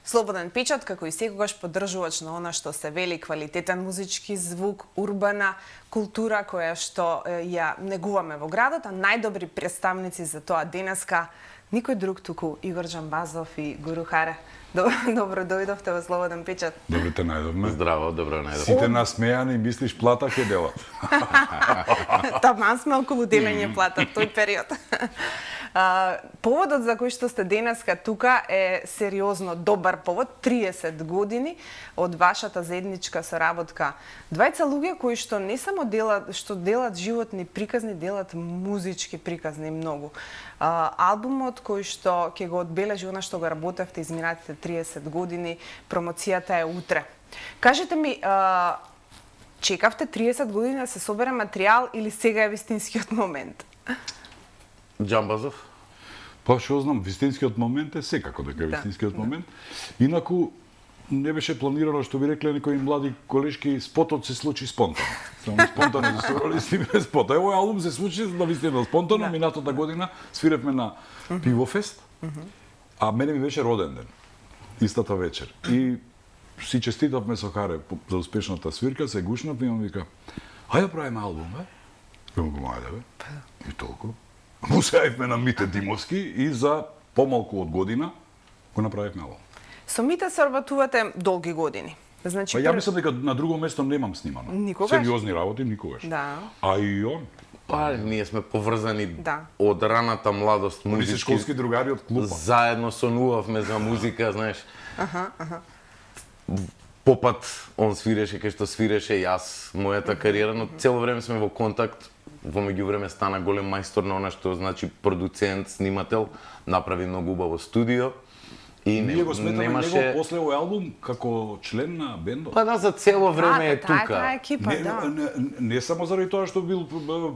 Слободен печат, како и секогаш поддржувач на она што се вели квалитетен музички звук, урбана култура која што ја негуваме во градот, а најдобри представници за тоа денеска никој друг туку Игор Џамбазов и Гуру Харе. Добро дојдовте во Слободен печат. Добро те најдовме. Здраво, добро најдовме. Сите насмејани, мислиш плата ќе делат. Таман сме околу делење плата в тој период. Поводот за кој што сте денеска тука е сериозно добар повод, 30 години од вашата заедничка соработка. Двајца луѓе кои што не само делат животни приказни, делат музички приказни многу. Албумот кој што ќе го одбележи она што го работевте изминатите 30 години, промоцијата е утре. Кажете ми, чекавте 30 години да се собере материјал или сега е вистинскиот момент? Џамбазов? Па што знам, вистинскиот момент е секако дека е вистинскиот момент. Инаку не беше планирано, што би рекле некои млади колешки, спотот се случи спонтано. Само спонтано се сторали снимаме спот. Овој албум се случи на вистина спонтано, минатата година свиревме на Пивофест, а мене ми беше роден ден, истата вечер. И си честитавме со Харе за успешната свирка, се гушнавме и он вика, ајде правиме албум, бе? Го ајде, бе. И толку. Му се јавивме на Мите Димовски и за помалку од година го направивме албум. Со Мите соработувате долги години. Значи, Па ја мислам дека на друго место немам снимано. Никогаш? Сериозни работи никогаш. Да. А и он. Па, ние сме поврзани Да. од раната младост Они се музички. школски другари од клупа. Заедно сонувавме за музика, знаеш. Попат он свиреше кај што свиреше јас мојата кариера, но цело време сме во контакт. Во меѓувреме стана голем мајстор на она што значи продуцент, снимател, направи многу убаво студио. И Ние го сметаме него после овој албум како член на бендот. Па да, за цело време е тука. Таа екипа, да. Не само заради тоа што бил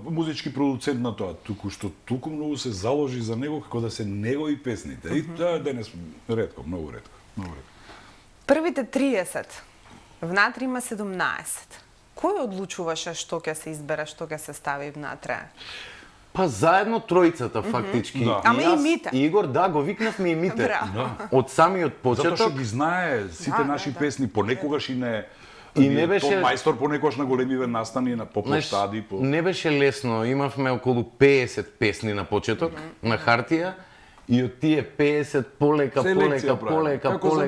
музички продуцент на тоа, туку што толку многу се заложи за него како да се негови песните. И тоа денес ретко, многу ретко. Првите 30, внатре има 17. Кој одлучуваше што ќе се избере, што ќе се стави внатре? Па заедно тројцата фактички. Да. Ама и јас, Мите. Игор, да, го викнавме и Мите. Браво. Од самиот Затоа што почеток. ги знае сите наши песни, понекогаш и не не беше- топ мајстор, понекогаш на големиве настани на по Знаеш, площади, по не беше лесно. Имавме околу 50 песни на почеток, на хартија. И од тие 50 полека се Македонија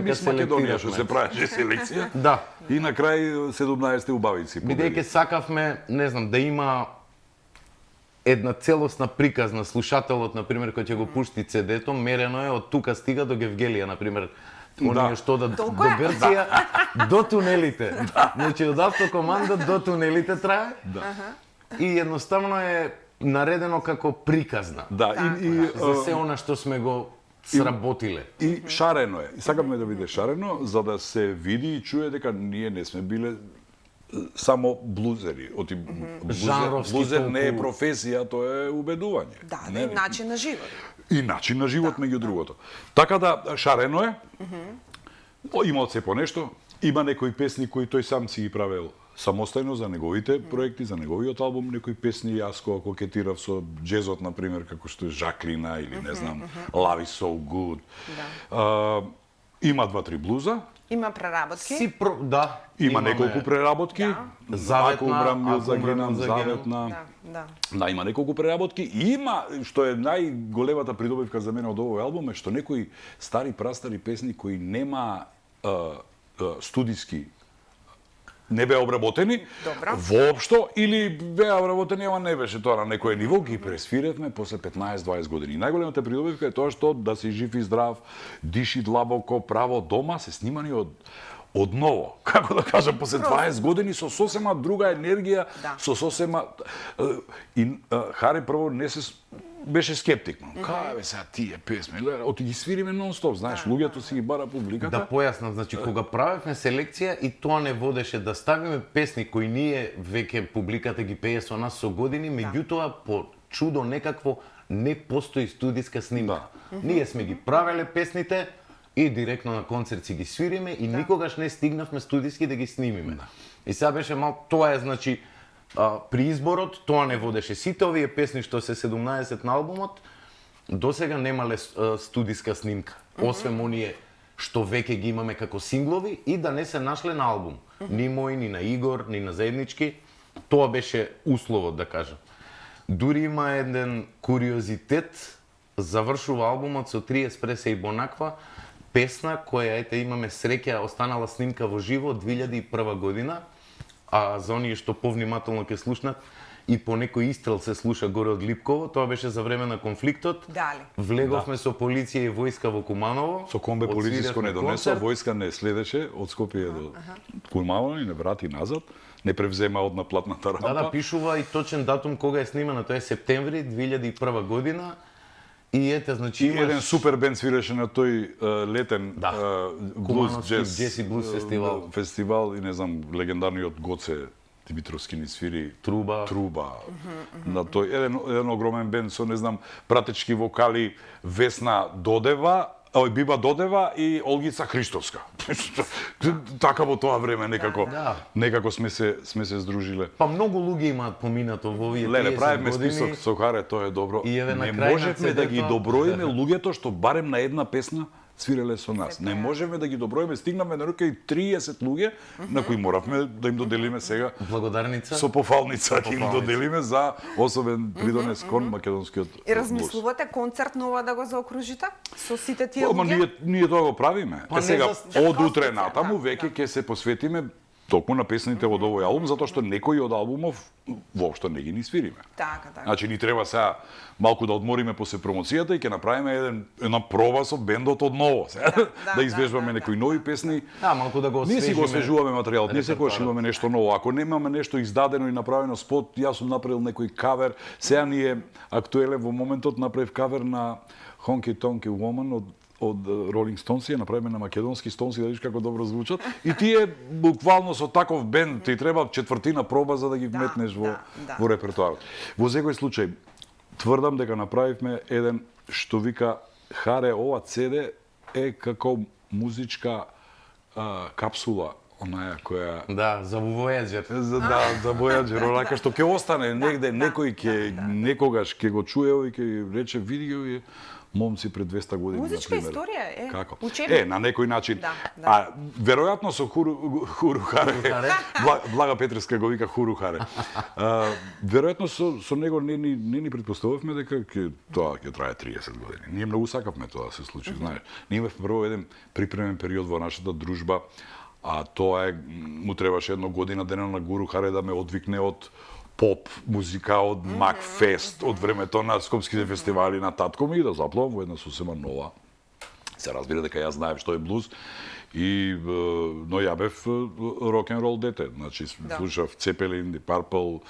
што се селектиравме. правеше селекција. Да. И на крај 17 убавици. Бидејќи сакавме, не знам, да има една целосна приказна, слушателот, например, кој ќе го пушти CD-то, мерено е од тука стига до Гевгелија, например, оние што до Грција, до тунелите. Значи, од автокомандот до тунелите трае. И едноставно е наредено како приказна. Да, За се она што сме го сработиле. И шарено е. И сакаме да биде шарено, за да се види и чуе дека ние не сме биле само блузери. Оти Жанровски блузер не е толку. професија, тоа е убедување. Да, да, и начин на живот. И начин на живот меѓу другото. Така да шарено е. Има од се по нешто. Има некои песни кои тој сам си ги правел самостојно за неговите проекти, за неговиот албум, некои песни јас кога кокетирав со джезот, например, како што е Жаклина или не знам, Love is so good. Има 2-3 блуза, Има преработки. Да. има имаме неколку преработки. Заветна, Ако умрам бил Ако загинам, умрам, загинам. заветна. Да. Да, има неколку преработки. И има, што е најголемата придобивка за мене од овој албум, е што некои стари, прастари песни кои нема студиски не беа обработени, Добро. воопшто, или беа обработени, ама не беше тоа на некој ниво, ги пресвиревме после 15-20 години. И најголемата придобивка е тоа што да си жив и здрав, диши длабоко, право дома, се снимани од ново. Како да кажам, после 20 години со сосема друга енергија, Да. со сосема... И Хари прво не се беше скептик. Кај бе сега тие песми, оти ги свириме нон-стоп, знаеш, луѓето си ги бара публиката. Да појаснам, значи кога правевме селекција и тоа не водеше да ставиме песни кои ние веќе публиката ги пее со нас со години, меѓутоа по чудо некакво не постои студиска снимка. Ние сме ги правеле песните и директно на концерт си ги свириме и никогаш не стигнавме студиски да ги снимиме. И сега беше мал, тоа е значи при изборот, тоа не водеше. Сите овие песни што се 17 на албумот, досега немале студиска снимка. Освен оние што веќе ги имаме како синглови и да не се нашле на албум. Ни мој, ни на Игор, ни на заеднички. Тоа беше условот, да кажам. Дури има еден куриозитет, завршува албумот со 3 еспресе и бонаква, песна која имаме среќа останала снимка во живо од 2001 година, а за оние што повнимателно ќе слушнат, и по некој истрел се слуша горе од Липково, тоа беше за време на конфликтот. Дали. Влеговме со полиција и војска во Куманово. Со комбе полициско не донесо, војска не следеше од Скопје до Куманово и не врати назад, не превзема од наплатната рампа. Да, пишува и точен датум кога е снимана, тоа е септември 2001 година. И ете, значи имаш... еден супер бенд свиреше на тој летен блуз джез и блуз фестивал и не знам, легендарниот Гоце Димитровски ни свири Труба. На тој еден огромен бенд со не знам пратечки вокали Весна Додева, Биба Додева и Олгица Христовска. Така во тоа време некако сме се здружиле. Па многу луѓе имаат поминато во овие 30 години. Леле, правиме список со Харе, тоа е добро. Не можевме да ги доброиме луѓето што барем на една песна свиреле со нас. Не можеме да ги доброиме, стигнаме на рука и 30 луѓе на кои моравме да им доделиме сега благодарница со пофалница им доделиме за особен придонес кон македонскиот блуз. И размислувате концерт нова да го заокружите со сите тие луѓе? Ама ние тоа го правиме. Сега од утре натаму веќе ќе се посветиме токму на песните од овој албум, затоа што некои од албумов воопшто не ги ни свириме. Така. Значи ни треба сега малку да одмориме после промоцијата и ќе направиме една проба со бендот од ново, да извежбаме некои нови песни. Да, малку да го освежиме. Ние си го освежуваме материјалот, ние секогаш имаме нешто ново. Ако немаме нешто издадено и направено спот, јас сум направил некој кавер. Сега ни е актуелен во моментот, направив кавер на Honky Tonky Woman од Rolling Stones, направиме на македонски Stones, да видиш како добро звучат. И тие буквално со таков бенд ти треба четвртина проба за да ги вметнеш во репертоарот. Во секој случај тврдам дека направивме еден што вика Харе, ова CD е како музичка капсула, онаја која за Voyager. За Voyager, онака што ќе остане негде, некој ќе некогаш ќе го чуе и ќе рече види ги момци пред 200 години, музичка например. историја е. Како? Учебник. На некој начин. А веројатно со Хуру Харе. Блага Петревска го вика Хуру Харе. Веројатно со него не ни претпоставувавме дека тоа ќе трае 30 години. Ние многу сакавме тоа да се случи, знаеш. Ние имавме прво еден припремен период во нашата дружба, а тоа му требаше една година дена на Гуру Харе да ме одвикне од поп музика, од Макфест, од времето на скопските фестивали на татко ми и да заплавам во една сосема нова. Се разбира дека јас знаев што е блуз но ја бев рок-н-рол дете. Значи слушав Цепелин, Deep Purple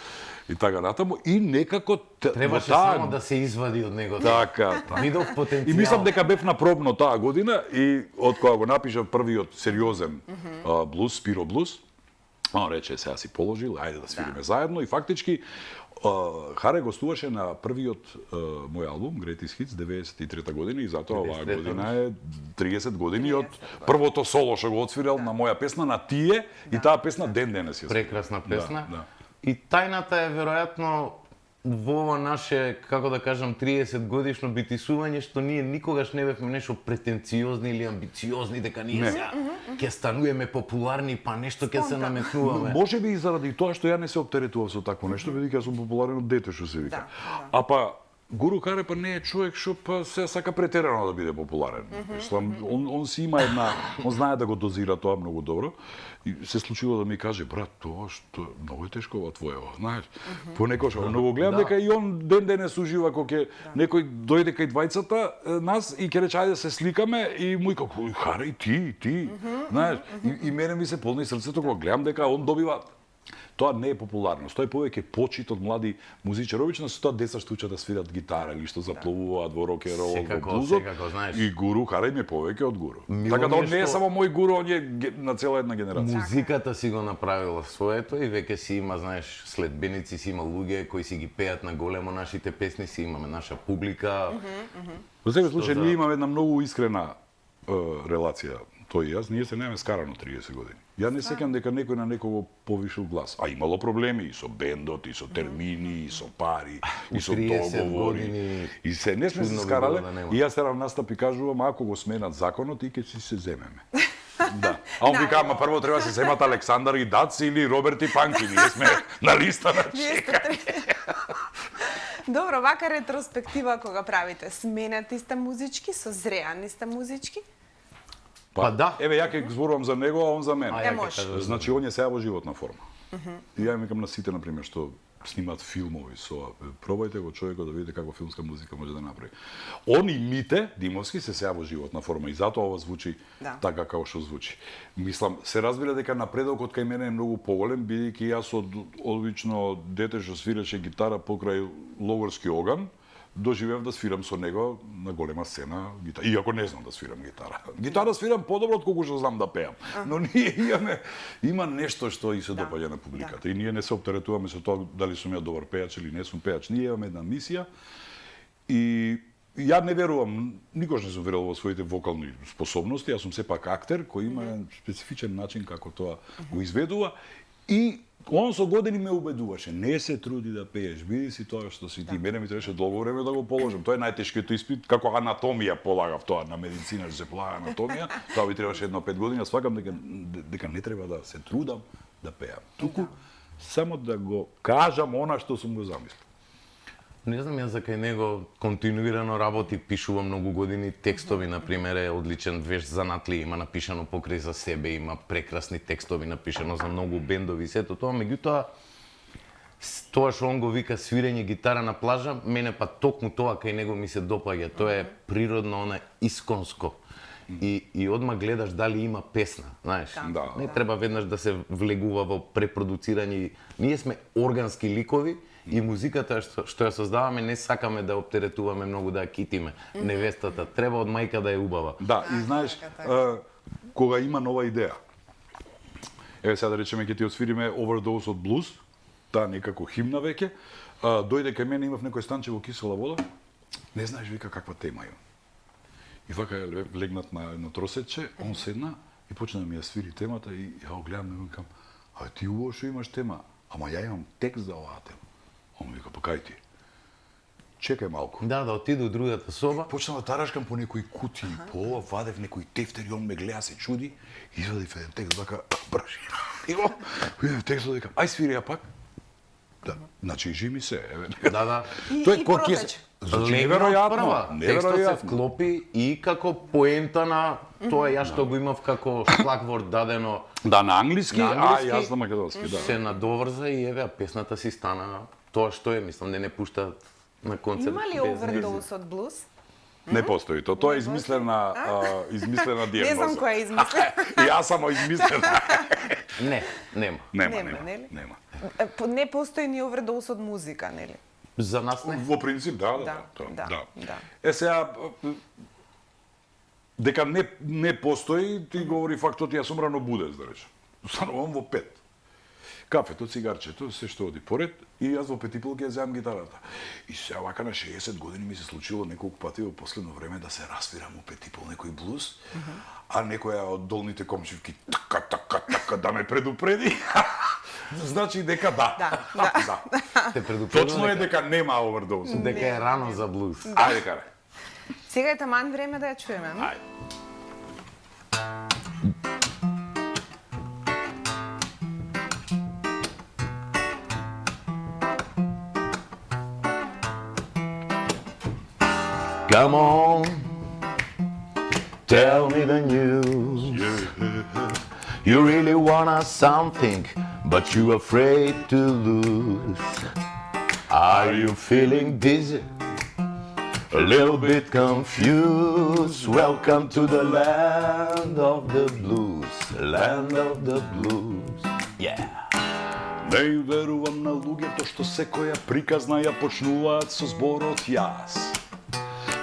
и така натаму и некако требаше само да се извади од него. Така. Видов потенцијал. И мислам дека бев на пробно таа година и од кога го напишав првиот сериозен блуз, Спиро блуз, он рече, сега си положил, ајде да свириме заедно и фактички Харе гостуваше на првиот мој албум Greatest Hits 93 година и затоа оваа година е 30 години од првото соло што го отсвирал на моја песна на тие и таа песна ден денес е. Прекрасна песна. И тајната е веројатно во ова наше, како да кажам, 30 годишно битисување, што ние никогаш не бевме нешто претенциозни или амбициозни, дека ние сега ќе стануваме популарни, па нешто ќе се наметнуваме. Може би и заради тоа што ја не се оптеретував со такво нешто, бидејќи јас сум популарен од дете, што се вика. А па Гуру Харе па не е човек што па се сака претерано да биде популарен. Мислам, он си има една, он знае да го дозира тоа многу добро. И се случило да ми каже, брат, тоа што многу е тешко ова твоево, знаеш. Понекогаш, но го гледам дека и он ден денес ужива кога некој дојде кај двајцата нас и ќе рече ајде се сликаме и му ика Харе и ти, знаеш. И мене ми се полни срцето кога гледам дека он добива. Тоа не е популарност, тоа е повеќе почит од млади музичари. Обично се тоа деца што учат да свират гитара или што заплувуваат во рок-н-рол, во блузот. И Гуру Харе им е повеќе од Гуру. Така да он не е само мој Гуру, он е на цела една генерација. Музиката си го направила своето и веќе си има, знаеш, следбеници, си има луѓе кои си ги пеат на големо нашите песни, си имаме наша публика. Во секој случај ние имаме една многу искрена релација тој и јас, ние се немаме скарано 30 години. Ја не сеќам дека некој на некого повишил глас. А имало проблеми и со бендот, и со термини, и со пари, и со 30 договори. години И се не сме се чудно би скарале. било да нема. И јас седам настап и кажувам, ако го сменат законот, и ќе си се земеме. Да. А он вика, ама прво треба да се земат Александар и Дац или Роберт и Панки. Ние сме на листа на Вие сте чека. Добро, вака ретроспектива кога правите, сменати сте музички, созреани сте музички? Па да. Еве ја ќе зборувам за него, а он за мене. ја ќе може. кажам за Значи, он е сега во животна форма. И ја им викам на сите, например, што снимаат филмови со пробајте го човекот да видите каква филмска музика може да направи. Он и Мите Димовски се сега во животна форма и затоа ова звучи така како што звучи. Мислам, се разбира дека напредокот кај мене е многу поголем, бидејќи јас од одвично дете што свиреше гитара покрај Ловарски оган, доживеав да свирам со него на голема сцена гитара. Иако не знам да свирам гитара. Гитара свирам подобро од колку што знам да пеам. Но ние има нешто што и се допаѓа на публиката. И ние не се оптеретуваме со тоа дали сум ја добар пеач или не сум пеач. Ние имаме една мисија и ја не верувам, никош не сум верувал во своите вокални способности, јас сум сепак актер кој има еден специфичен начин како тоа го изведува и он со години ме убедуваше, не се труди да пееш, биди си тоа што си ти. Мене ми требаше долго време да го положам. Тоа е најтешкиот испит, како анатомија полагав тоа, на медицина што се полага анатомија, тоа би требаше едно 5 години, свакам дека не треба да се трудам да пеам. Туку само да го кажам она што сум го замислил. Не знам, јас за кај него континуирано работи, пишува многу години текстови, например, е одличен веш занатли, има напишано покрај за себе, има прекрасни текстови напишано за многу бендови и сето тоа, меѓутоа тоа што он го вика свирење гитара на плажа, мене па токму тоа кај него ми се допаѓа, тоа е природно, она исконско. И одма гледаш дали има песна, знаеш. Да. Не треба веднаш да се влегува во препродуцирање. Ние сме органски ликови и музиката што ја создаваме не сакаме да оптеретуваме многу да ја китиме. Невестата треба од мајка да е убава. Да, и знаеш, кога има нова идеја. Еве сега да речеме ќе ти освириме Overdose од блуз, таа некако химна веќе, дојде кај мене, имав некој станче во кисела вода, не знаеш вика каква тема има. И вака легнат на едно тросече, он седна и почна да ми ја свири темата и ја го гледам и викам, а ти убаво што имаш тема, ама ја имам текст за оваа тема. Он ми вика, па кај ти? Чекај малку. Да отиде у другата соба. Почнав да тарашкам по некои кутии, по ова вадев некои тефтери, он ме гледа, се чуди, извадив еден текст, вака, браши. И го, видев текстот, викам, ај свири ја пак. Да, значи жими се, еве. Да. И протече. Значи Легна неверојатно, Текстот се неверојатно. вклопи и како поента на тоа ја што го имав како шлагворд дадено Да, на англиски, на англиски, а јас на македонски, да. се надоврза и еве песната си стана тоа што е, мислам, не пуштаат на концерт. Има ли без овердоз од блуз? Не постои тоа. Тоа е измислена дијагноза. Не знам која е измислена. И јас само измислена. Не, нема. Нема. Не постои ни овердоз од музика, нели? За нас не. Во принцип, да. Да. Е сега, дека не постои, ти говори фактот, јас сум рано будец, да речем. Станувам во 5. Кафето, цигарчето, се што оди поред, и јас во 5:30 ќе земам гитарата. И сега вака на 60 години ми се случило неколку пати во последно време да се расвирам во 5:30 некој блуз, а некоја од долните комшивки така да ме предупреди. Значи дека да. Те предупредува Точно е дека нема овердоз. дека е рано за блуз. Ајде карај. Сега е таман време да ја чуеме. Ајде. Come on, tell me the news. You really want something, but you're afraid to lose. Are you feeling dizzy? A little bit confused. Welcome to the land of the blues. Land of the blues. Yeah. Не верувам на луѓето што секоја приказна ја почнуваат со зборот јас.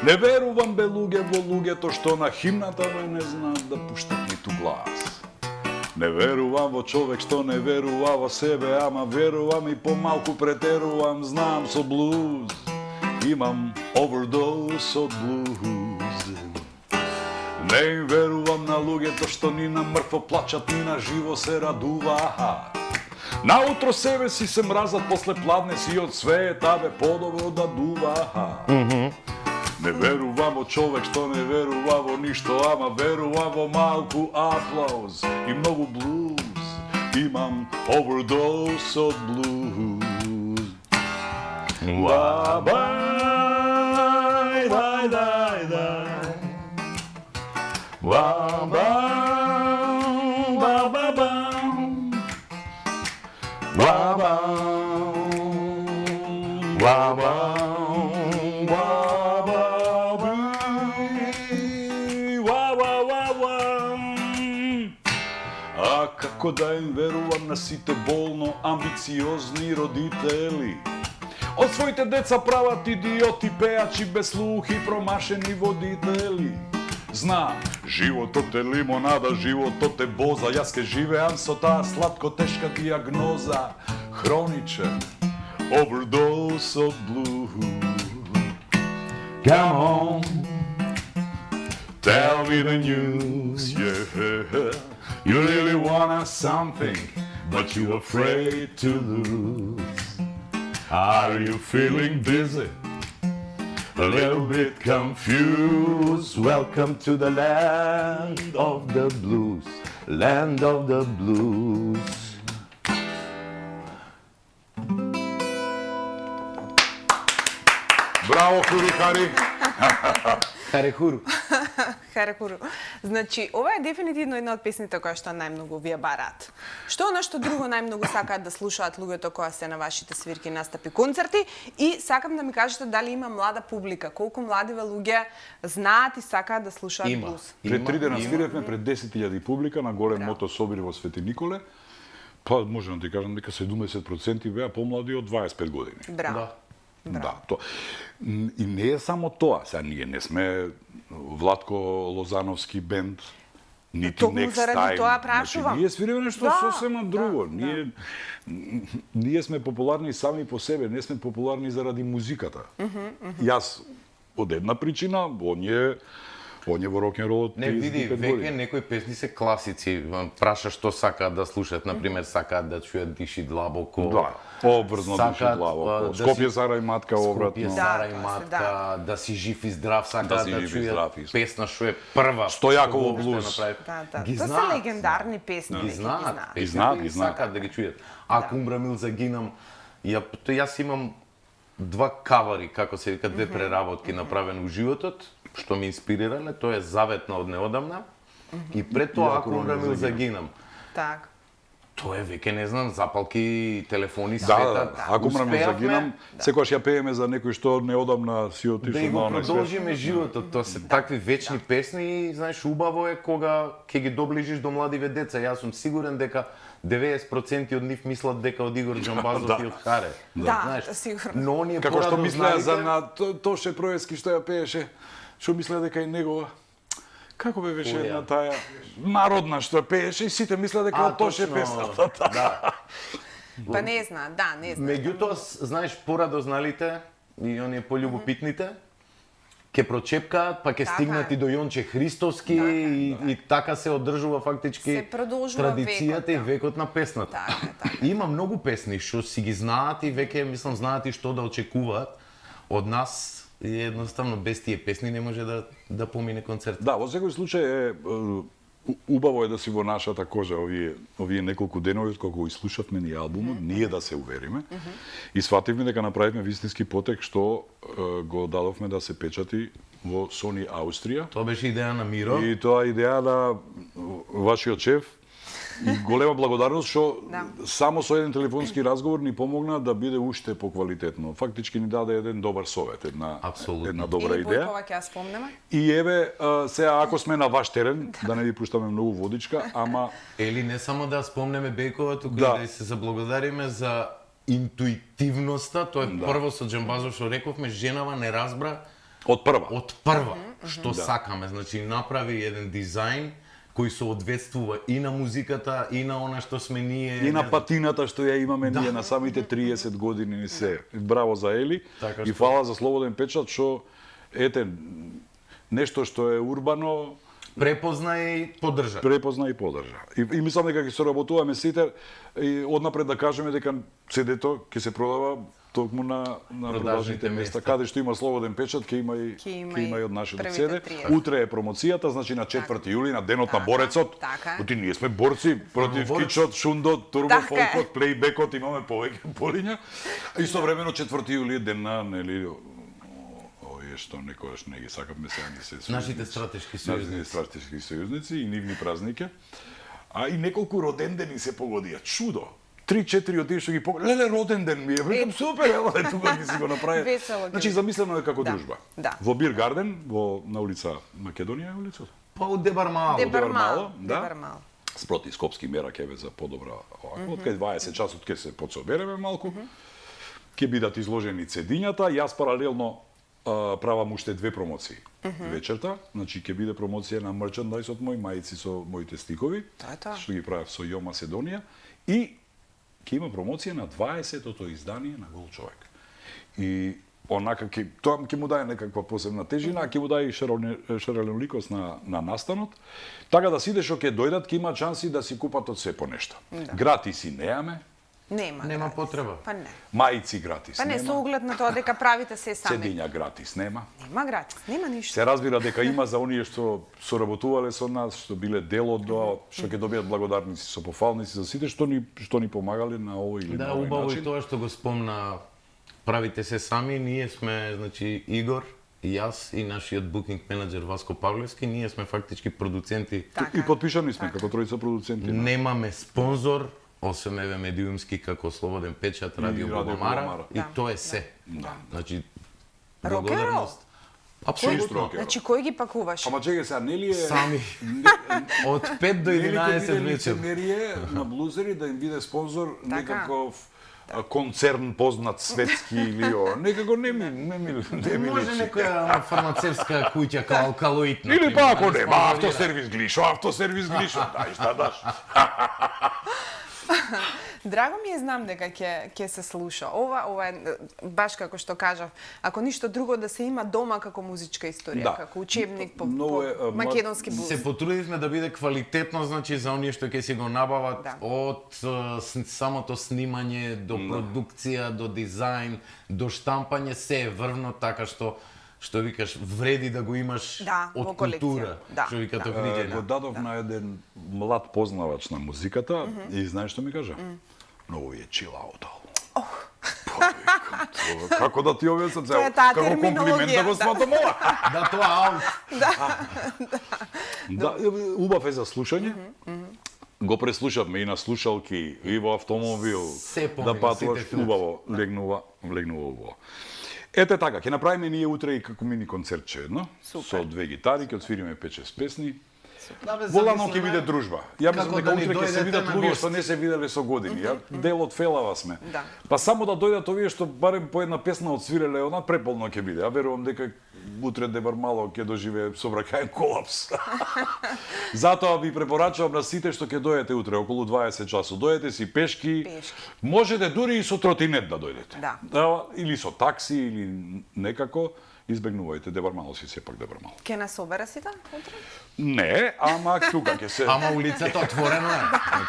Не верувам бе луѓе во луѓето што на химната не знаат да пуштат ниту глас. Не верувам во човек што не верува во себе, ама верувам и помалку претерувам, знам со блуз. Имам овердоз од блуз. Не им верувам на луѓето што ни на мртво плачат, ни на живо се радуваат. Наутро себе си се мразат, после пладне си од света, бе подобро да дуваат. Не верувам во човек што не верува во ништо, ама верувам во малку аплауз и многу блуз. Имам овердоз од блуз. Ва-бај, дај, дај, дај. Ва-бам, ба-ба-бам. Ва-бам, ва-бам, ва-ба-бам. А како да им верувам на сите болно амбициозни родители? Од своите деца прават идиоти, пеачи без слух и промашени водители. Знам, животот е лимонада, животот е боза, јас ке живеам со таа сладко-тешка диагноза. Хроничен overdose of blue. Come on, tell me the news, yeah. You really wanna something, but you're afraid to lose. Are you feeling dizzy? A little bit confused. Welcome to the land of the blues. Land of the blues. Браво, Хурикари! Харехуру. Харекуру. Значи, ова е дефинитивно една од песните која што најмногу вие бараат. Што оно што друго најмногу сакаат да слушаат луѓето кои се на вашите свирки, настапи, концерти, и сакам да ми кажете дали има млада публика, колку младиве луѓе знаат и сакаат да слушаат блуз. Пред 3 дена свиревме пред 10.000 публика на голем мотособир во Свети Николе. Па можам да ти кажам дека 70% беа помлади од 25 години. Браво. Да, то. И не е само тоа, сега ние не сме Владко Лозановски бенд, нити Токму Next заради Time. тоа прашувам. Значи, ние свириме нешто сосема друго. да. Ние сме популарни сами по себе, не сме популарни заради музиката. Јас од една причина, оние во рок-н-ролот 35 Не, види, години. веќе некои песни се класици. Праша што сакаат да слушаат, например, сакаат да чујат Диши длабоко. Да, обрзно Диши сакаат, длабоко. да Скопје, си- Сара и матка, обратно. Скопје, Сара и Да, матка, да си жив и здрав, сакаат си да жив и здрав, чујат исто. песна што е прва. Стојаково што блуз. воопште направи. Да. Ги Тоа се знаат. легендарни песни, Ги веќе знаат, Ги знаат, ги знаат. сакаат да ги чујат. Ако умрам или загинам, јас имам два кавари, како се вика, две преработки направени у животот, што ме инспирирале, тоа е Заветна од неодамна и пред тоа Ако умрам или загинам. Так. Тоа е веќе не знам, запалки, телефони, Да, света. ако умрам и Успеавме загинам, секогаш ја пееме за некој што неодамна си да отишол и на го оној свет. продолжиме животот. Тоа се такви вечни песни и знаеш убаво е кога ќе ги доближиш до младиве деца. Јас сум сигурен дека 90% од нив мислат дека од Игор Џамбазов и од Харе. Да, Знаеш, сигурно. но оние Како што мислеа за порадозналите- на Тоше Проески што ја пееше, што мислеа дека и негова. Како бе беше Која? една таа народна што ја пееше и сите мислеа дека од Тоше песната. Да. Па не знаат, да, не знаат. Меѓутоа, знаеш, порадозналите и оние полюбопитните ќе прочепкаат, па ќе Така стигнат е. и до Јонче Христовски и така се одржува фактички Се продолжува традицијата векот, и да. векот на песната. Така. Има многу песни што си ги знаат и веќе мислам знаат и што да очекуваат од нас. И едноставно без тие песни не може да помине концерт. Да, во секој случај е убаво е да си во нашата кожа овие неколку денови откако го слушавме ние албумот, ние да се увериме и свативме дека направивме вистински потек што го дадовме да се печати во Sony Австрија. Тоа беше идеја на Миро. И тоа е идеја на вашиот шеф. И голема благодарност што само со еден телефонски разговор ни помогна да биде уште поквалитетно. Фактички ни даде еден добар совет, Апсолутно. една добра Или идеја. Бојкова ќе ја спомнеме. И еве, сега ако сме на ваш терен, да не ви пуштаме многу водичка, ама Или не само да спомнеме Бекова, туку Да. и да ја се заблагодариме за интуитивноста. Тоа е прво со Џамбазов што рековме, женава не разбра од прва. од прва што сакаме. Значи направи еден дизајн кој соодветствува и на музиката, и на она што сме ние. И на не знам. патината што ја имаме ние на самите 30 години и се. Браво за Ели Така и што- фала за слободен печат што ете нешто што е урбано препозна и поддржа. Препозна и поддржа. И мислам дека ќе соработуваме сите и однапред да кажеме дека CD-то ќе се продава токму на продажните места, каде што има слободен печат, ќе има и од нашето CD. Утре е промоцијата, значи на 4 јули, на денот на борецот. Оти ние сме борци против кичот, шундот, турбофолкот, плейбекот, имаме повеќе полиња. Истовремено 4 јули е ден на, нели, што некогаш не ги сакавме сега ни се нашите стратешки сојузници и нивни празники. А и неколку родендени се погодија. Чудо. 3-4 од тие што ги погодија. Леле, роден ден ми е. Викам супер, еле тука ги си го направи. Значи замислено е како дружба. Во Бир Гарден, на улица Македонија е улицата. Па од Дебармало. Да. Спроти Скопски мера ќе ве за подобра овако. Од кај 20 часот ќе се подсобереме малку. Ќе бидат изложени цедињата. Јас паралелно правам уште 2 промоции вечерта, значи ќе биде промоција на мерчендайзот мој, мајци со моите стикови, што ги правев со Јо Македонија, и ќе има промоција на 20-тото издание на Гол човек. И онака тоа ќе му даде некаква посебна тежина, ќе му даде и шаролен ликост на настанот, така да сите што ќе дојдат ќе имаат шанси да си купат од се по нешто. Гратиси неаме. Нема потреба. Па не. Мајци гратис нема. Па не, со оглед на тоа дека правите се сами. Цедиња гратис нема. Нема гратис, нема ништо. Се разбира дека има за оние што соработувале со нас, што биле дел од тоа, што ќе добијат благодарници со пофалници за сите што ни помагале на овој или на овој начин. Да, убаво и тоа што го спомна, правите се сами, ние сме, значи, Игор и јас и нашиот букинг менеджер Васко Павлевски, ние сме фактички продуценти. И подпишани сме како тројца продуценти. Немаме спонзор, освен еве медиумски како Слободен печат, Радио Бубамара, и тоа е се. Значи, благодарност. Апсолутно. Значи кој ги пакуваш? Ама чекај сега, нели е сами од 5 до 11 вечер. Нели на блузери да им биде спонзор некаков концерн познат светски или некако не ми може некоја фармацевтска куќа као Алкалоид. Или па ако нема автосервис Глишо, дај што даш. Драго ми е, знам дека ќе се слуша. Ова е баш како што кажав, ако ништо друго да се има дома како музичка историја, како учебник по македонски блуз. Се потрудивме да биде квалитетно, значи за оние што ќе си го набават од самото снимање до продукција, до дизајн, до штампање, се е врвно така што викаш, вреди да го имаш од култура, што вика книѓа. Го дадов на еден млад познавач на музиката и знаеш што ми кажа? Многу е chill out албум. Како да ти објаснам сега? Како комплимент да го сватам ова? Да, тоа аут. Да, убав е за слушање. Го преслушавме и на слушалки, и во автомобил. Да патуваш убаво, легнува убаво. Ете така, ќе направиме ние утре и како мини концертче едно, со 2 гитари, ќе отсвириме 5-6 песни. Волано ќе биде дружба. Ја мислам дека утре ќе се видат луѓе што не се виделе со години. Дел од Фелава сме. Па само да дојдат овие што барем по една песна отсвиреле, она преполно ќе биде. Ја верувам дека утре Дебармало ќе доживее сообраќаен колапс. Затоа ви препорачувам на сите што ќе дојдете утре околу 20 часот. Дојдете си пешки. Можете дури и со тротинет да дојдете. Или со такси или некако. Избегнувајте, Дебармало си сепак Дебармало. Ке нас собера сите утре? Не, ама тука ќе се. Ама улицата отворена е.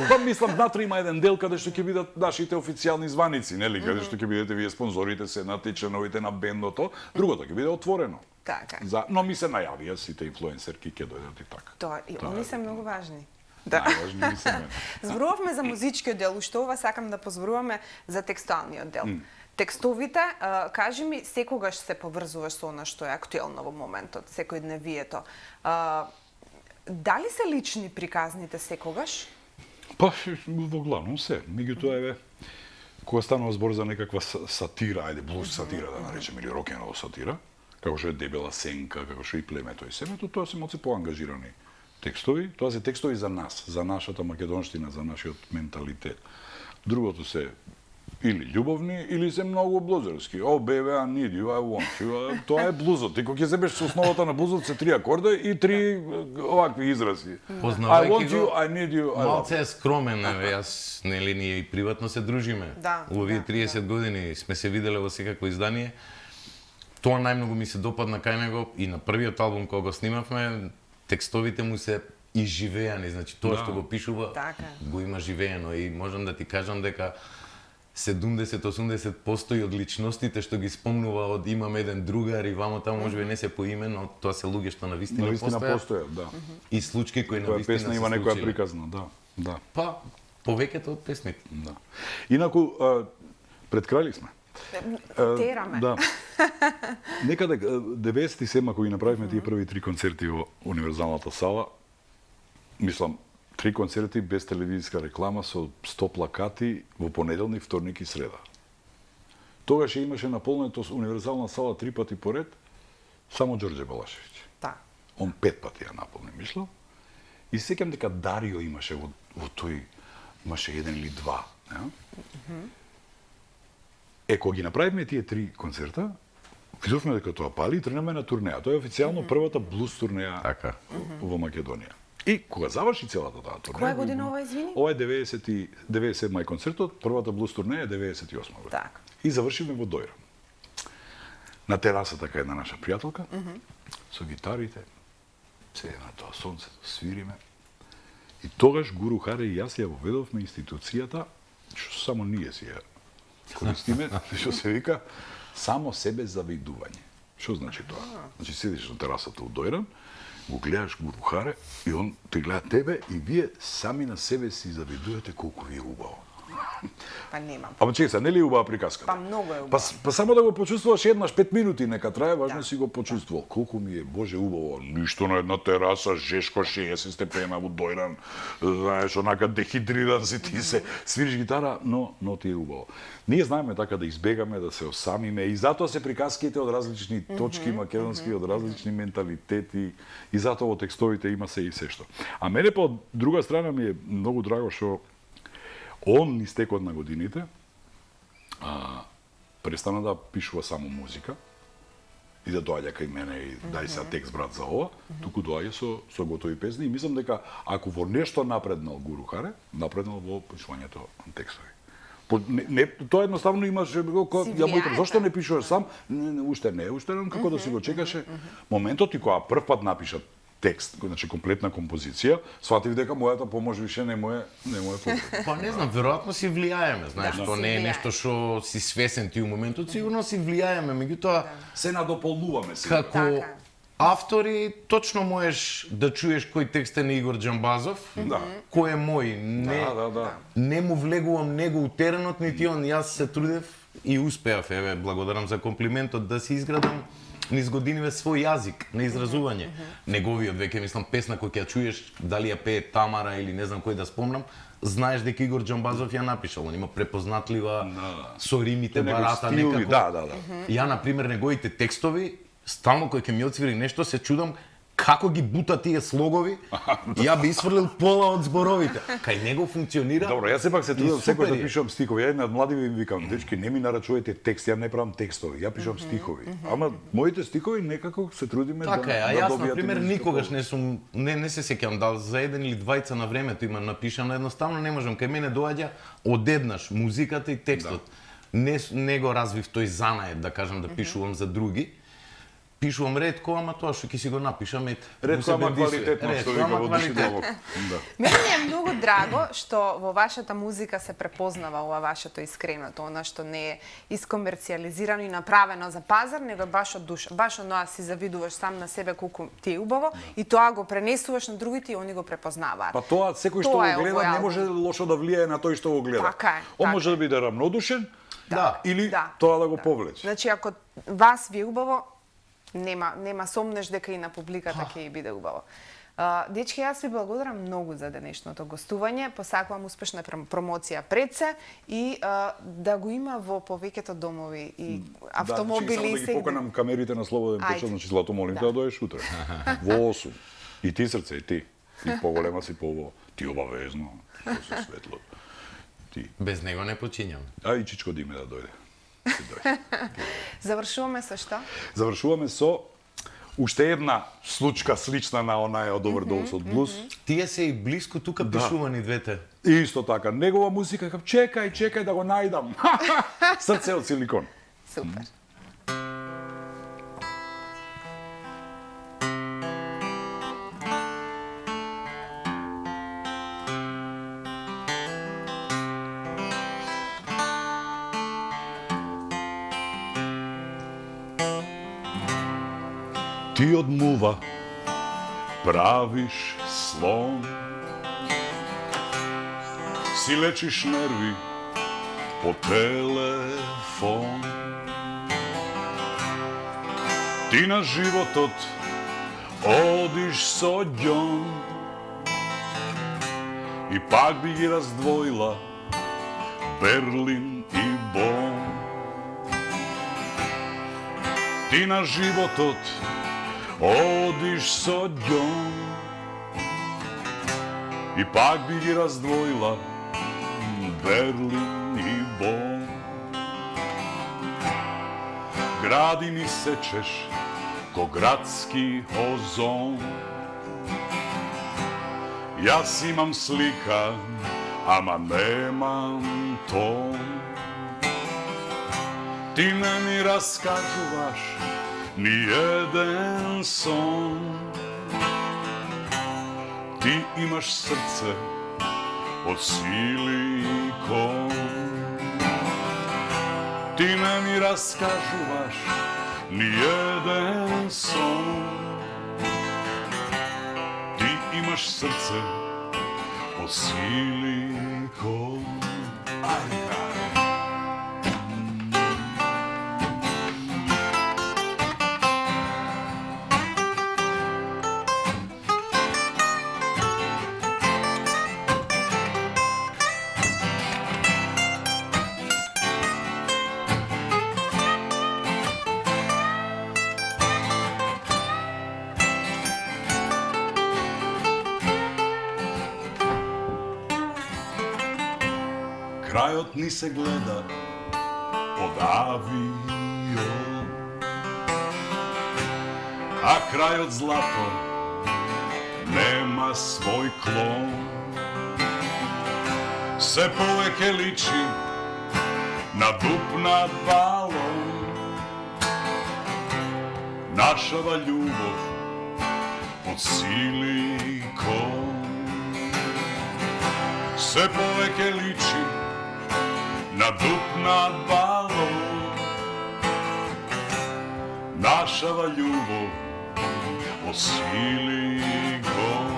Па мислам, внатре има еден дел каде што ќе бидат нашите официјални званици, нели, каде што ќе бидете вие спонзорите, седнати членовите на бендото, другото ќе биде отворено. Така. Но ми се најавија сите инфлуенсерки ќе дојдат и така. Тоа и они се многу важни. Најважни ми се мене. Зборувавме за музичкиот дел, уште ова сакам да позборуваме за текстуалниот дел. Текстовите, кажи ми, секогаш се поврзуваш со она што е актуелно во моментот, секојдневието. Дали се лични приказните секогаш? Па, во главном се. Меѓутоа, еве, кога станува збор за некаква сатира, ајде, блуз сатира да наречем, или рок-н-рол сатира, како што е Дебела сенка, како што е и Племето и семето, тоа се моци поангажирани текстови. Тоа се текстови за нас, за нашата македонштина, за нашиот менталитет. Другото се или љубовни, или се многу блузерски. Oh, baby, I need you, I want you. Тоа е блузот. Ти кога ќе земеш со основата на блузот се 3 акорда и 3 овакви изрази. I want you, I need you, I love you. Малце е скромен, јас, нели, ние и приватно се дружиме. Овие 30 години сме се виделе во секакво издание. Тоа најмногу ми се допадна кај него и на првиот албум кога го снимавме, текстовите му се изживеани, значи тоа што го пишува Така. го има живеено и можам да ти кажам дека 70-80% и од личностите што ги спомнува од имам еден другар и вамо таму можеби не се по име, но тоа се луѓе што навистина постојат, да. и случаи кои Која навистина песна се има некоја случиле. приказна, да. Да. Па, повеќето од песните. Да. Инаку пред крај ли сме? Тераме. Да. Некаде 97 кога ги направивме тие први 3 концерти во Универзалната сала, мислам 3 концерти без телевизиска реклама со 100 плакати во понеделник, вторник и среда. Тогаш имаше наполнето Универзална сала 3 пати поред само Ѓорѓе Балашевиќ. Да. Он 5 пати ја наполни, мислам. И сеќам дека Дарио имаше во тој, имаше еден или два. Кога ги направивме тие 3 концерта, видовме дека тоа пали и тргнавме на турнеја. Тоа е официјално првата блуз турнеја Така. во Македонија. И кога заврши целата таа турнеја... Која година ова, извини? Ова е 97 концертот, првата блуз турнеја е 98 година. Така. И завршивме во Дојран. На терасата кај една наша пријателка, со гитарите, седе на тоа сонцето, свириме. И тогаш Гуру Харе и јас ја воведовме институцијата, што само ние си ја користиме, што се вика само себе завидување. Што значи тоа? Значи седиш на терасата у Дојран, го гледаш Гуру Харе и он те гледа тебе и вие сами на себе си завидувате колку ви е убаво. Па немам. Ама чекай се, нели е убава приказка? Па многу е убаво. Па само да го почувствуваш еднаш 5 минути, нека трае, важно си го почувствувал. Колку ми е, Боже, убаво, ништо на една тераса, жешко 60 степена во Дојран, знаеш, онака дехидриран си ти се, свириш гитара, но ти е убаво. Ние знаеме така да избегаме, да се осамиме и затоа се приказките од различни точки македонски, од различни менталитети и затоа во текстовите има се и се што. А мене по друга страна ми е многу драго што он низ текот на годините престана да пишува само музика и да доаѓа кај мене и дај се текст брат за ова, туку доаѓа со готови песни и мислам дека ако во нешто напреднал Гуру Харе, напреднал во пишувањето на текстови. Тоа едноставно имаше ја му викам, зошто не пишуваш сам? Уште не, како да си го чекаше моментот и кога прв пат напиша текст, значи комплетна композиција, сватив дека мојата помош више не му е потребна. Па не знам, веројатно си влијаеме, знаеш, тоа не е нешто што си свесен ти у моментот, сигурно си влијаеме, меѓутоа Се надополнуваме се. како Така. автори точно можеш да чуеш кој текст е на Игор Џамбазов, Да. кој е мој. Не му влегувам него у теренот, нити он. Јас се трудев и успеав, еве, благодарам за комплиментот, да си изградам низ годиниве свој јазик на изразување. Неговиот, веќе мислам, песна која ќе чуеш, дали ја пее Тамара или не знам кој да спомнам, знаеш дека Игор Џамбазов ја напишал. Он има препознатлива со римите барата некако. Да. Ја, например, неговите текстови, стално кој ќе ми отсвири нешто, се чудам како ги бута тие слогови, ја би исфрлил пола од зборовите. Кај него функционира. Добро, јас сепак се трудам супер секој да е. пишувам стихови. Ја една од млади им викам, дечки, не ми нарачувајте текст, ја не правам текстови, ја пишувам стихови. Ама моите стихови некако се трудиме Така е, а да јас, добијат например, музичка никогаш полза. не сум, не се сеќам дали за еден или двајца на времето имам напишано, едноставно не можам, кај мене доаѓа одеднаш музиката и текстот. Не го развив тој занаед, да кажам, да пишувам за други. Пишувам ретко, ама тоа што ќе си го напишам, ете. Ретко, ама квалитетно, што вика во Душиновок. Да. Мене ми е многу драго што во вашата музика се препознава ова вашето искреното, она што не е искомерцијализирано и направено за пазар, него е баш од душа. Баш оноа си завидуваш сам на себе колку ти е убаво и тоа го пренесуваш на другите и они го препознаваат. Па тоа секој што Тоа е го гледа овој не албум. може лошо да влијае на тој што го гледа. Така е, Он така може е. да биде рамнодушен, Да. или тоа да го повлече. Значи ако вас ви е убаво, нема сомнеш дека и на публиката ќе и биде убаво. Дечки, јас ви благодарам многу за денешното гостување. Посакувам успешна промоција пред се и да го има во повеќето домови и автомобили да, и да ги сегде. поканам камерите на Слободен Ајде. печат, значи Злато молим те да дојдеш утре. Во 8. И ти срце, и ти. И поголема си по ти обавезно, што се светло. Ти. Без него не почињам. А и Чичко Диме да дојде. Ти дојде. Завршуваме со што? Завршуваме со уште една случка слична на онаја од Overdose од Blues. Тие се и блиску тука пишувани двете. И исто така, негова музика, кап чекај да го најдам. Срце од силикон. Супер. Ти од мува правиш слон, си лечиш нерви по телефон. Ти на животот одиш со ѓон и пак би ги раздвоила Берлин и Бон. Ти на животот одиш со ѓон и пак би ги раздвоила Берлин и Бон. Гради ми сечеш ко градски озон. Јас имам слика, ама немам тон. Ти не ми раскажуваш ни еден сон. Ти имаш срце од силикон. Ти не ми раскажуваш ни еден сон. Ти имаш срце од силикон. Крајот ни се гледа од авион, а крајот злато нема свој клон. Се повеќе личи на дупнат балон. Нашава љубов од силикон. Се повеќе личи на дупнат балон. Нашава љубов од силикон.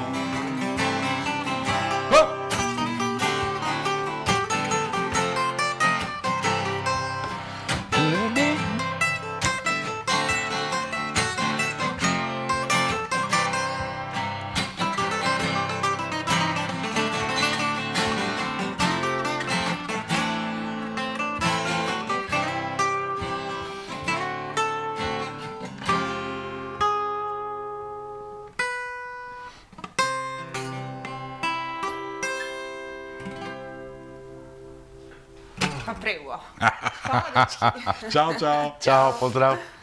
Па преубаво. Чао, чао. Чао, поздрав!